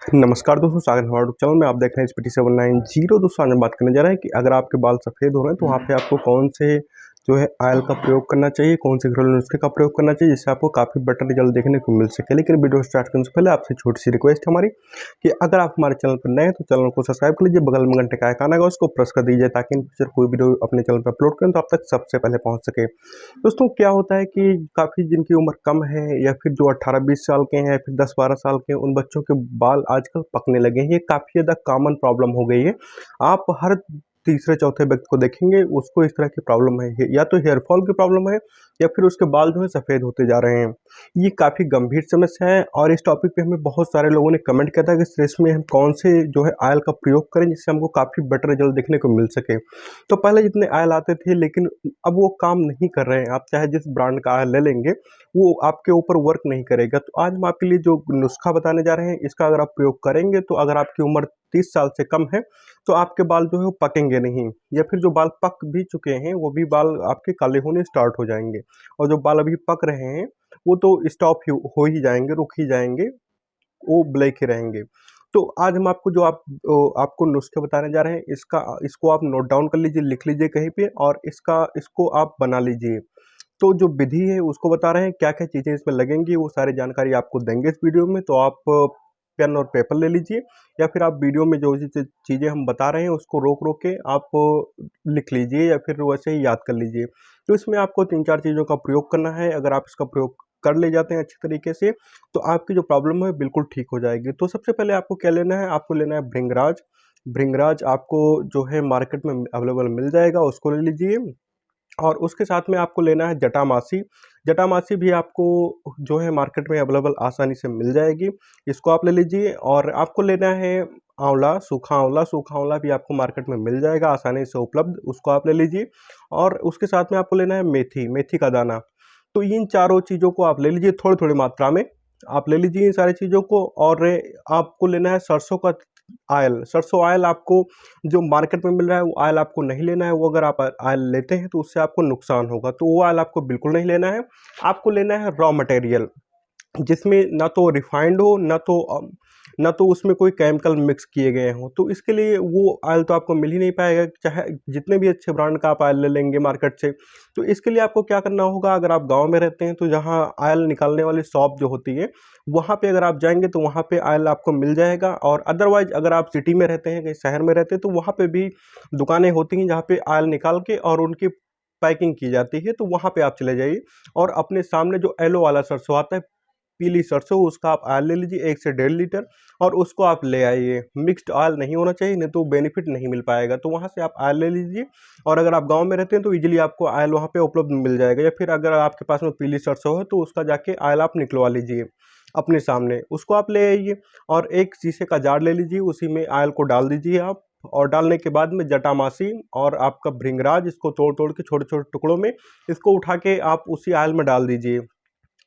नमस्कार दोस्तों, स्वागत है हमारे यूट्यूब चैनल में। आप देख रहे हैं एचपीटी 790। दोस्तों, आज हम बात करने जा रहे हैं कि अगर आपके बाल सफ़ेद हो रहे हैं तो वहाँ पे आपको कौन से जो है ऑयल का प्रयोग करना चाहिए, कौन से घरेलू नुस्खे का प्रयोग करना चाहिए जिससे आपको काफ़ी बेटर रिजल्ट देखने को मिल सके। लेकिन वीडियो स्टार्ट करने से पहले आपसे छोटी सी रिक्वेस्ट है हमारी कि अगर आप हमारे चैनल पर नए हैं तो चैनल को सब्सक्राइब कर लीजिए, बगल में घंटे का आइकन आएगा उसको प्रेस कर दीजिए ताकि इन फ्यूचर कोई वीडियो अपने चैनल पर अपलोड करें तो आप तक सबसे पहले पहुँच सके। दोस्तों, क्या होता है कि काफ़ी जिनकी उम्र कम है या फिर जो 18-20 साल के हैं या फिर 10-12 साल के हैं, उन बच्चों के बाल आजकल पकने लगे हैं। ये काफ़ी ज़्यादा कॉमन प्रॉब्लम हो गई है। आप हर तीसरे चौथे व्यक्ति को देखेंगे उसको इस तरह की प्रॉब्लम है। या तो हेयर फॉल की प्रॉब्लम है या फिर उसके बाल जो है सफ़ेद होते जा रहे हैं। ये काफ़ी गंभीर समस्या है और इस टॉपिक पे हमें बहुत सारे लोगों ने कमेंट किया था कि इस में हम कौन से जो है ऑयल का प्रयोग करें जिससे हमको काफ़ी बेटर रिजल्ट देखने को मिल सके। तो पहले जितने ऑयल आते थे लेकिन अब वो काम नहीं कर रहे हैं। आप चाहे जिस ब्रांड का ऑयल ले लेंगे वो आपके ऊपर वर्क नहीं करेगा। तो आज हम आपके लिए जो नुस्खा बताने जा रहे हैं इसका अगर आप प्रयोग करेंगे तो अगर आपकी उम्र 30 साल से कम है तो आपके बाल जो है वो पकेंगे नहीं, या फिर जो बाल पक भी चुके हैं वो भी बाल आपके काले होने स्टार्ट हो जाएंगे। और जो बाल अभी पक रहे हैं वो तो स्टॉप हो ही जाएंगे, रुक ही जाएंगे, वो ब्लैक ही रहेंगे। तो आज हम आपको जो आपको नुस्खे बताने जा रहे हैं इसको आप नोट डाउन कर लीजिए, लिख लीजिए कहीं पे, और इसको आप बना लीजिए। तो जो विधि है उसको बता रहे हैं, क्या-क्या चीज़ें इसमें लगेंगी वो सारी जानकारी आपको देंगे इस वीडियो में। तो आप पेन और पेपर ले लीजिए या फिर आप वीडियो में जो चीज़ें हम बता रहे हैं उसको रोक-रोक के आप लिख लीजिए या फिर वैसे ही याद कर लीजिए। तो इसमें आपको 3-4 चीज़ों का प्रयोग करना है। अगर आप इसका प्रयोग कर ले जाते हैं अच्छे तरीके से तो आपकी जो प्रॉब्लम है बिल्कुल ठीक हो जाएगी। तो सबसे पहले आपको क्या लेना है, आपको लेना है भृंगराज। भृंगराज आपको जो है मार्केट में अवेलेबल मिल जाएगा, उसको ले लीजिए। और उसके साथ में आपको लेना है जटामासी। जटामासी भी आपको जो है मार्केट में अवेलेबल आसानी से मिल जाएगी, इसको आप ले लीजिए। और आपको लेना है आंवला, सूखा आंवला। सूखा आंवला भी आपको मार्केट में मिल जाएगा आसानी से उपलब्ध, उसको आप ले लीजिए। और उसके साथ में आपको लेना है मेथी, मेथी का दाना। तो इन चारों चीज़ों को आप ले लीजिए थोड़ी-थोड़ी मात्रा में, आप ले लीजिए इन सारी चीज़ों को। और आपको लेना है सरसों का ऑयल। सरसों ऑयल आपको जो मार्केट में मिल रहा है वो ऑयल आपको नहीं लेना है। वो अगर आप ऑयल लेते हैं तो उससे आपको नुकसान होगा, तो वो ऑयल आपको बिल्कुल नहीं लेना है। आपको लेना है रॉ मटेरियल जिसमें ना तो रिफाइंड हो ना तो उसमें कोई केमिकल मिक्स किए गए हों। तो इसके लिए वो ऑयल तो आपको मिल ही नहीं पाएगा, चाहे जितने भी अच्छे ब्रांड का आप ऑयल ले लेंगे मार्केट से। तो इसके लिए आपको क्या करना होगा, अगर आप गांव में रहते हैं तो जहां ऑयल निकालने वाली शॉप जो होती है वहां पे अगर आप जाएंगे तो वहां पे ऑयल आपको मिल जाएगा। और अदरवाइज अगर आप सिटी में रहते हैं, कहीं शहर में रहते हैं, तो वहां पे भी दुकानें होती हैं जहाँ पे ऑयल निकाल के और उनकी पैकिंग की जाती है। तो वहां पे आप चले जाइए और अपने सामने जो येलो वाला सरसों आता है, पीली सरसों, उसका आप ऑयल ले लीजिए 1 से 1.5 लीटर, और उसको आप ले आइए। मिक्स्ड ऑयल नहीं होना चाहिए, नहीं तो बेनिफिट नहीं मिल पाएगा। तो वहाँ से आप ऑयल ले लीजिए। और अगर आप गांव में रहते हैं तो इजीली आपको ऑयल वहाँ पे उपलब्ध मिल जाएगा। या फिर अगर आपके पास में पीली सरसों है तो उसका जाके ऑयल आप निकलवा लीजिए अपने सामने, उसको आप ले आइए। और एक शीशे का जार ले लीजिए, उसी में ऑयल को डाल दीजिए आप। और डालने के बाद में जटामासी और आपका भृंगराज, इसको तोड़ तोड़ के छोटे छोटे टुकड़ों में इसको उठा के आप उसी ऑयल में डाल दीजिए।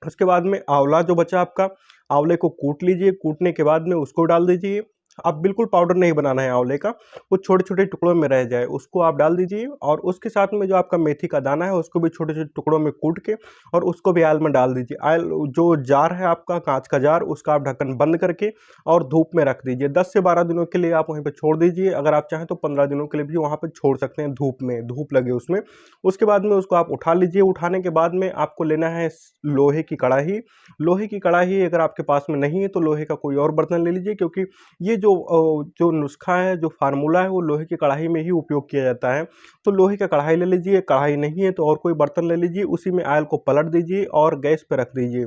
उसके बाद में आंवला जो बचा आपका, आंवले को कूट लीजिए। कूटने के बाद में उसको डाल दीजिए। अब बिल्कुल पाउडर नहीं बनाना है आंवले का, वो छोटे छोटे टुकड़ों में रह जाए, उसको आप डाल दीजिए। और उसके साथ में जो आपका मेथी का दाना है उसको भी छोटे छोटे टुकड़ों में कूट के और उसको भी ऑयल में डाल दीजिए। ऑयल जो जार है आपका, कांच का जार, उसका आप ढक्कन बंद करके और धूप में रख दीजिए। 10 से 12 दिनों के लिए आप वहीं पर छोड़ दीजिए। अगर आप चाहें तो 15 दिनों के लिए भी वहाँ पर छोड़ सकते हैं, धूप में, धूप लगे उसमें। उसके बाद में उसको आप उठा लीजिए। उठाने के बाद में आपको लेना है लोहे की कढ़ाई। लोहे की कढ़ाई अगर आपके पास में नहीं है तो लोहे का कोई और बर्तन ले लीजिए, क्योंकि ये जो नुस्खा है, जो फार्मूला है, वो लोहे की कढ़ाई में ही उपयोग किया जाता है। तो लोहे का कढ़ाई ले लीजिए। कढ़ाई नहीं है तो और कोई बर्तन ले लीजिए, उसी में ऑयल को पलट दीजिए और गैस पे रख दीजिए।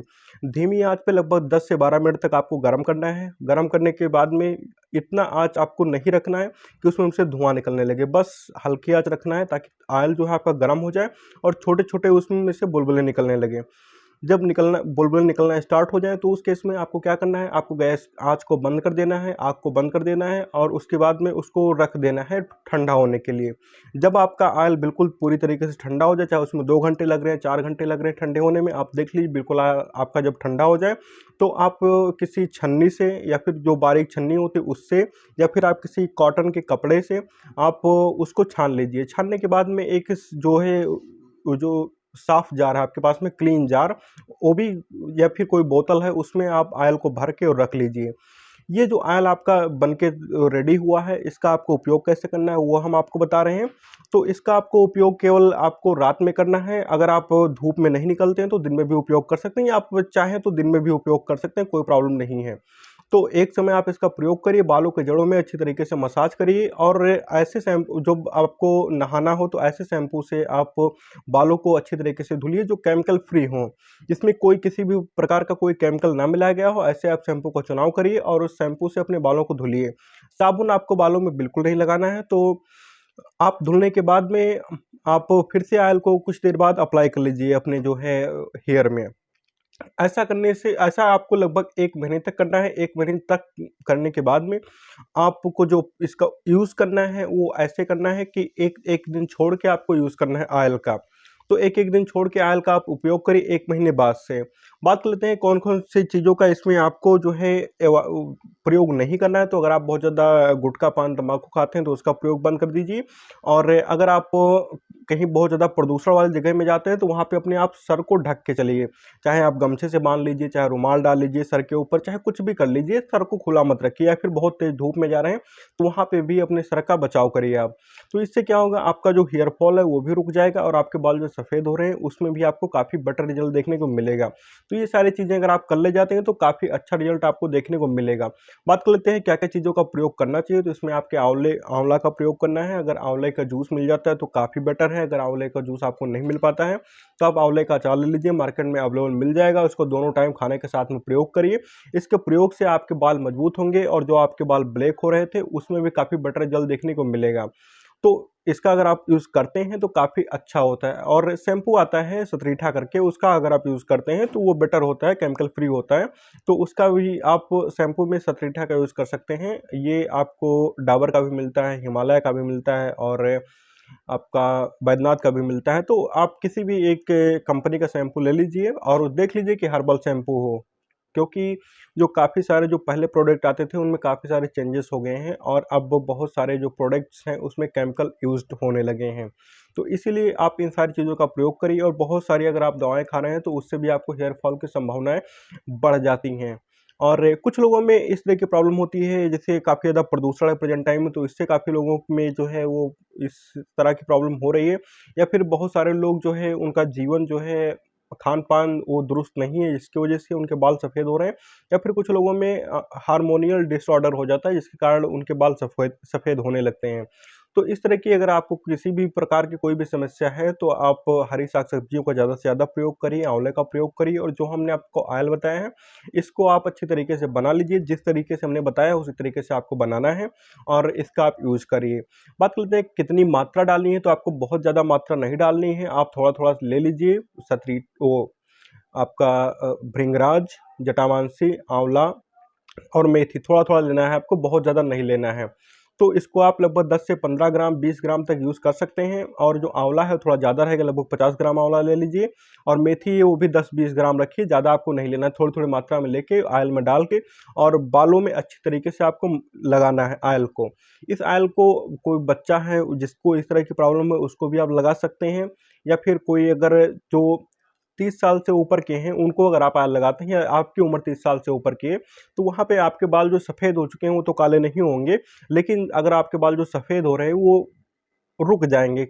धीमी आंच पे लगभग 10 से 12 मिनट तक आपको गर्म करना है। गर्म करने के बाद में इतना आंच आपको नहीं रखना है कि उसमें से धुआं निकलने लगे, बस हल्की आंच रखना है ताकि ऑयल जो है आपका गर्म हो जाए और छोटे छोटे उसमें से बुलबुले निकलने लगे। जब बुलबुले निकलना स्टार्ट हो जाए तो उस केस में आपको क्या करना है, आपको गैस आँच को बंद कर देना है, आग को बंद कर देना है और उसके बाद में उसको रख देना है ठंडा होने के लिए। जब आपका ऑयल बिल्कुल पूरी तरीके से ठंडा हो जाए, चाहे उसमें 2 घंटे लग रहे हैं, 4 घंटे लग रहे हैं ठंडे होने में, आप देख लीजिए बिल्कुल आपका जब ठंडा हो जाए तो आप किसी छन्नी से या फिर जो बारीक छन्नी होती है उससे, या फिर आप किसी कॉटन के कपड़े से आप उसको छान लीजिए। छानने के बाद में एक जो है वो जो साफ जार है आपके पास में, क्लीन जार, वो भी, या फिर कोई बोतल है उसमें आप ऑयल को भर के और रख लीजिए। ये जो ऑयल आपका बनके रेडी हुआ है, इसका आपको उपयोग कैसे करना है वो हम आपको बता रहे हैं। तो इसका आपको उपयोग केवल आपको रात में करना है। अगर आप धूप में नहीं निकलते हैं तो दिन में भी उपयोग कर सकते हैं, या आप चाहें तो दिन में भी उपयोग कर सकते हैं, कोई प्रॉब्लम नहीं है। तो एक समय आप इसका प्रयोग करिए, बालों के जड़ों में अच्छी तरीके से मसाज करिए, और ऐसे शैम्पू जब आपको नहाना हो तो ऐसे शैम्पू से आप बालों को अच्छी तरीके से धुलिए जो केमिकल फ्री हों, जिसमें कोई किसी भी प्रकार का कोई केमिकल ना मिलाया गया हो। ऐसे आप शैम्पू का चुनाव करिए और उस शैम्पू से अपने बालों को धुलिए। साबुन आपको बालों में बिल्कुल नहीं लगाना है। तो आप धुलने के बाद में आप फिर से ऑयल को कुछ देर बाद अप्लाई कर लीजिए अपने जो है हेयर में। ऐसा करने से, ऐसा आपको लगभग 1 महीने तक करना है। 1 महीने तक करने के बाद में आपको जो इसका यूज़ करना है वो ऐसे करना है कि एक एक दिन छोड़ के आपको यूज़ करना है ऑयल का। तो एक-एक दिन छोड़ के ऑयल का आप उपयोग करिए 1 महीने बाद से। बात कर लेते हैं कौन-कौन सी चीज़ों का इसमें आपको जो है प्रयोग नहीं करना है। तो अगर आप बहुत ज़्यादा गुटखा, पान, तम्बाकू खाते हैं तो उसका प्रयोग बंद कर दीजिए। और अगर आप कहीं बहुत ज़्यादा प्रदूषण वाली जगह में जाते हैं तो वहाँ पे अपने आप सर को ढक के चलिए। चाहे आप गमछे से बांध लीजिए, चाहे रुमाल डाल लीजिए सर के ऊपर, चाहे कुछ भी कर लीजिए, सर को खुला मत रखिए। या फिर बहुत तेज़ धूप में जा रहे हैं तो वहाँ पे भी अपने सर का बचाव करिए आप। तो इससे क्या होगा, आपका जो हेयर फॉल है वो भी रुक जाएगा और आपके बाल जो सफ़ेद हो रहे हैं उसमें भी आपको काफ़ी बेटर रिजल्ट देखने को मिलेगा। तो ये सारी चीज़ें अगर आप कर ले जाते हैं तो काफ़ी अच्छा रिजल्ट आपको देखने को मिलेगा। बात कर लेते हैं क्या-क्या चीज़ों का प्रयोग करना चाहिए। तो इसमें आपके आंवला का प्रयोग करना है। अगर आंवले का जूस मिल जाता है तो काफ़ी बेटर है। अगर आंवले का जूस आपको नहीं मिल पाता है तो आप आंवले का अचार ले लीजिए, मार्केट में अवेलेबल मिल जाएगा। उसको दोनों टाइम खाने के साथ में प्रयोग करिए। इसके प्रयोग से आपके बाल मजबूत होंगे और जो आपके बाल ब्लैक हो रहे थे उसमें भी काफ़ी बेटर रिजल्ट देखने को मिलेगा। तो इसका अगर आप यूज़ करते हैं तो काफ़ी अच्छा होता है। और शैम्पू आता है सतरीठा करके, उसका अगर आप यूज़ करते हैं तो वो बेटर होता है, केमिकल फ्री होता है। तो उसका भी आप शैम्पू में सतरीठा का यूज़ कर सकते हैं। ये आपको डाबर का भी मिलता है, हिमालय का भी मिलता है और आपका बैद्यनाथ का भी मिलता है। तो आप किसी भी एक कंपनी का शैम्पू ले लीजिए और देख लीजिए कि हर्बल शैम्पू हो। क्योंकि जो काफ़ी सारे जो पहले प्रोडक्ट आते थे उनमें काफ़ी सारे चेंजेस हो गए हैं और अब बहुत सारे जो प्रोडक्ट्स हैं उसमें केमिकल यूज़्ड होने लगे हैं। तो इसीलिए आप इन सारी चीज़ों का प्रयोग करिए। और बहुत सारी अगर आप दवाएँ खा रहे हैं तो उससे भी आपको हेयर फॉल की संभावनाएँ बढ़ जाती हैं। और कुछ लोगों में इस तरह की प्रॉब्लम होती है, जैसे काफ़ी ज़्यादा प्रदूषण है प्रेज़ेंट टाइम में, तो इससे काफ़ी लोगों में जो है वो इस तरह की प्रॉब्लम हो रही है। या फिर बहुत सारे लोग जो है उनका जीवन जो है खान-पान वो दुरुस्त नहीं है, जिसकी वजह से उनके बाल सफ़ेद हो रहे हैं। या फिर कुछ लोगों में हार्मोनियल डिसऑर्डर हो जाता है जिसके कारण उनके बाल सफ़ेद सफ़ेद होने लगते हैं। तो इस तरह की अगर आपको किसी भी प्रकार की कोई भी समस्या है तो आप हरी साग-सब्जियों का ज़्यादा से ज़्यादा प्रयोग करिए, आंवले का प्रयोग करिए और जो हमने आपको ऑयल बताया है, इसको आप अच्छी तरीके से बना लीजिए। जिस तरीके से हमने बताया उसी तरीके से आपको बनाना है और इसका आप यूज़ करिए। बात करते हैं कितनी मात्रा डालनी है, तो आपको बहुत ज़्यादा मात्रा नहीं डालनी है। आप थोड़ा-थोड़ा ले लीजिए। आपका भृंगराज, जटामांसी, आंवला और मेथी थोड़ा-थोड़ा लेना है आपको, बहुत ज़्यादा नहीं लेना है। तो इसको आप लगभग 10 से 15 ग्राम, 20 ग्राम तक यूज़ कर सकते हैं। और जो आंवला है थोड़ा ज़्यादा रहेगा, लगभग 50 ग्राम आंवला ले लीजिए। और मेथी है वो भी 10-20 ग्राम रखिए, ज़्यादा आपको नहीं लेना है। थोड़ी-थोड़ी मात्रा में लेके ऑयल में डाल के और बालों में अच्छी तरीके से आपको लगाना है ऑयल को। इस ऑयल को कोई बच्चा है जिसको इस तरह की प्रॉब्लम है उसको भी आप लगा सकते हैं। या फिर कोई अगर जो 30 साल से ऊपर के हैं उनको अगर आप ऑयल लगाते हैं, या आपकी उम्र 30 साल से ऊपर की है, तो वहाँ पे आपके बाल जो सफ़ेद हो चुके हैं वो तो काले नहीं होंगे, लेकिन अगर आपके बाल जो सफ़ेद हो रहे हैं वो रुक जाएँगे,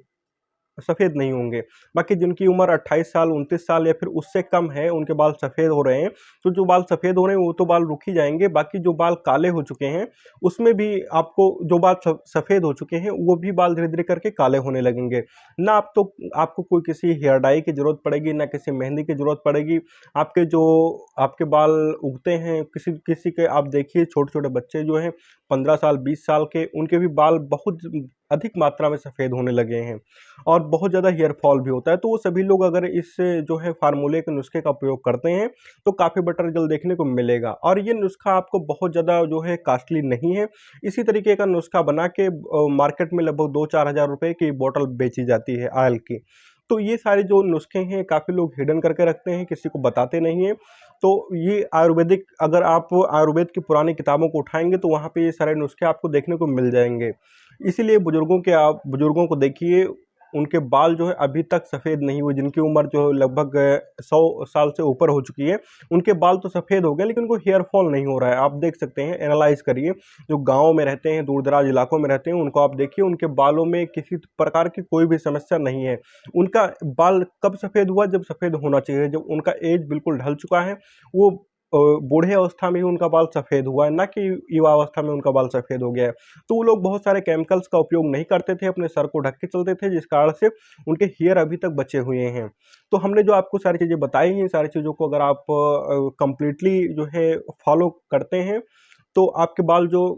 सफ़ेद नहीं होंगे। बाकी जिनकी उम्र 28 साल, 29 साल या फिर उससे कम है, उनके बाल सफ़ेद हो रहे हैं, तो जो बाल सफ़ेद हो रहे हैं वो तो बाल रुक ही जाएँगे। बाकी जो बाल काले हो चुके हैं, उसमें भी आपको जो बाल सफ़ेद हो चुके हैं, वो भी बाल धीरे-धीरे करके काले होने लगेंगे। ना आपको कोई किसी हेयर डाई की ज़रूरत पड़ेगी, ना किसी मेहंदी की ज़रूरत पड़ेगी। आपके बाल उगते हैं, किसी किसी के आप देखिए छोटे-छोटे बच्चे जो हैं 15 साल, 20 साल के, उनके भी बाल बहुत अधिक मात्रा में सफ़ेद होने लगे हैं और बहुत ज़्यादा हेयर फॉल भी होता है। तो वो सभी लोग अगर इस जो है फ़ॉर्मूले के नुस्खे का प्रयोग करते हैं तो काफ़ी बेटर रिज़ल्ट देखने को मिलेगा। और ये नुस्खा आपको बहुत ज़्यादा जो है कॉस्टली नहीं है। इसी तरीके का नुस्खा बना के मार्केट में लगभग 2-4 हज़ार रुपए की बोतल बेची जाती है ऑयल की। तो ये सारे जो नुस्खे हैं काफ़ी लोग हिडन करके रखते हैं, किसी को बताते नहीं हैं। तो ये आयुर्वेदिक, अगर आप आयुर्वेद की पुरानी किताबों को उठाएँगे तो वहाँ पे ये सारे नुस्खे आपको देखने को मिल जाएँगे। इसीलिए बुजुर्गों को देखिए, उनके बाल जो है अभी तक सफ़ेद नहीं हुए, जिनकी उम्र जो है लगभग 100 साल से ऊपर हो चुकी है, उनके बाल तो सफ़ेद हो गए लेकिन उनको हेयर फॉल नहीं हो रहा है। आप देख सकते हैं, एनालाइज करिए, जो गाँव में रहते हैं, दूर दराज इलाकों में रहते हैं, उनको आप देखिए, उनके बालों में किसी प्रकार की कोई भी समस्या नहीं है। उनका बाल कब सफ़ेद हुआ? जब सफ़ेद होना चाहिए, जब उनका एज बिल्कुल ढल चुका है, वो बूढ़े अवस्था में ही उनका बाल सफ़ेद हुआ है, ना कि युवा अवस्था में उनका बाल सफ़ेद हो गया है। तो वो लोग बहुत सारे केमिकल्स का उपयोग नहीं करते थे, अपने सर को ढक के चलते थे, जिस कारण से उनके हेयर अभी तक बचे हुए हैं। तो हमने जो आपको सारी चीज़ें बताई हैं, सारी चीज़ों को अगर आप कंप्लीटली जो है फॉलो करते हैं, तो आपके बाल जो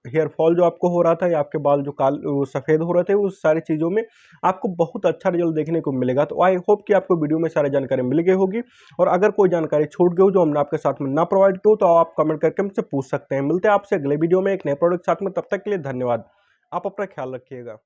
हेयर फॉल जो आपको हो रहा था, या आपके बाल जो वो सफ़ेद हो रहे थे, उस सारी चीज़ों में आपको बहुत अच्छा रिजल्ट देखने को मिलेगा। तो आई होप कि आपको वीडियो में सारी जानकारी मिल गई होगी, और अगर कोई जानकारी छूट गई हो जो हमने आपके साथ में ना प्रोवाइड की हो, तो आप कमेंट करके हमसे पूछ सकते हैं। मिलते हैं आपसे अगले वीडियो में एक नए प्रोडक्ट के साथ में, तब तक के लिए धन्यवाद। आप अपना ख्याल रखिएगा।